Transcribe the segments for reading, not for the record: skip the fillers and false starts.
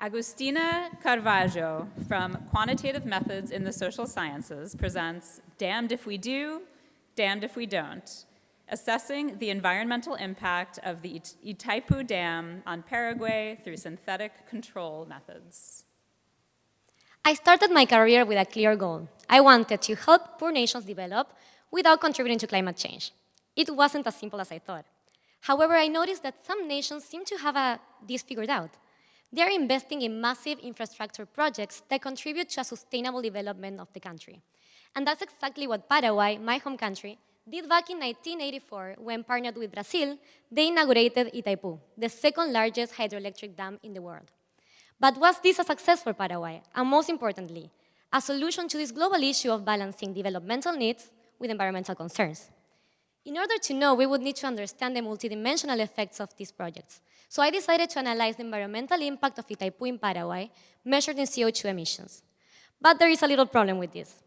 Agustina Carvallo from Quantitative Methods in the Social Sciences presents Damned If We Do, Damned If We Don't, assessing the environmental impact of the Itaipu Dam on Paraguay through synthetic control methods. I started my career with a clear goal. I wanted to help poor nations develop without contributing to climate change. It wasn't as simple as I thought. However, I noticed that some nations seem to have this figured out. They are investing in massive infrastructure projects that contribute to a sustainable development of the country. And that's exactly what Paraguay, my home country, did back in 1984 when, partnered with Brazil, they inaugurated Itaipu, the second largest hydroelectric dam in the world. But was this a success for Paraguay? And most importantly, a solution to this global issue of balancing developmental needs with environmental concerns? In order to know, we would need to understand the multidimensional effects of these projects. So I decided to analyze the environmental impact of Itaipu in Paraguay, measured in CO2 emissions. But there is a little problem with this.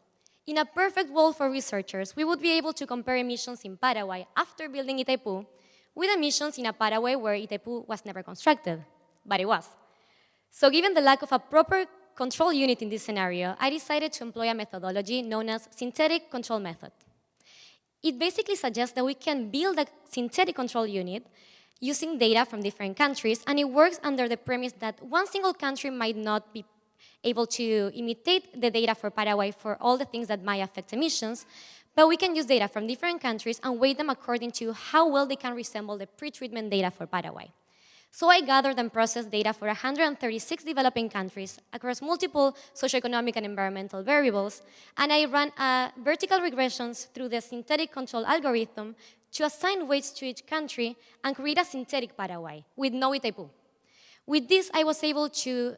In a perfect world for researchers, we would be able to compare emissions in Paraguay after building Itaipu with emissions in a Paraguay where Itaipu was never constructed, but it was. So given the lack of a proper control unit in this scenario, I decided to employ a methodology known as synthetic control method. It basically suggests that we can build a synthetic control unit using data from different countries, and it works under the premise that one single country might not be able to imitate the data for Paraguay for all the things that might affect emissions, but we can use data from different countries and weight them according to how well they can resemble the pre-treatment data for Paraguay. So I gathered and processed data for 136 developing countries across multiple socioeconomic and environmental variables, and I ran vertical regressions through the synthetic control algorithm to assign weights to each country and create a synthetic Paraguay with no Itaipu. With this, I was able to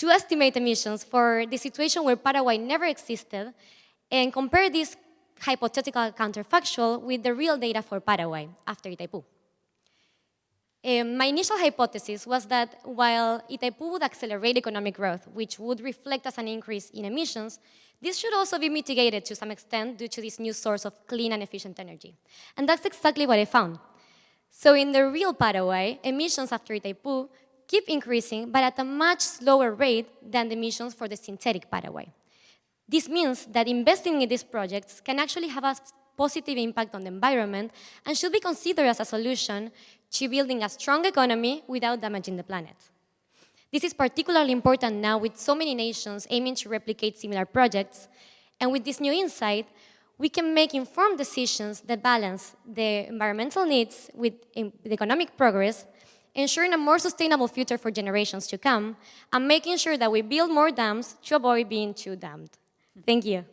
estimate emissions for the situation where Paraguay never existed and compare this hypothetical counterfactual with the real data for Paraguay after Itaipu. My initial hypothesis was that while Itaipu would accelerate economic growth, which would reflect as an increase in emissions, this should also be mitigated to some extent due to this new source of clean and efficient energy. And that's exactly what I found. So in the real Paraguay, emissions after Itaipu keep increasing, but at a much slower rate than the emissions for the synthetic Paraguay. This means that investing in these projects can actually have a positive impact on the environment and should be considered as a solution to building a strong economy without damaging the planet. This is particularly important now with so many nations aiming to replicate similar projects, and with this new insight, we can make informed decisions that balance the environmental needs with the economic progress, ensuring a more sustainable future for generations to come, and making sure that we build more dams to avoid being too dammed. Thank you.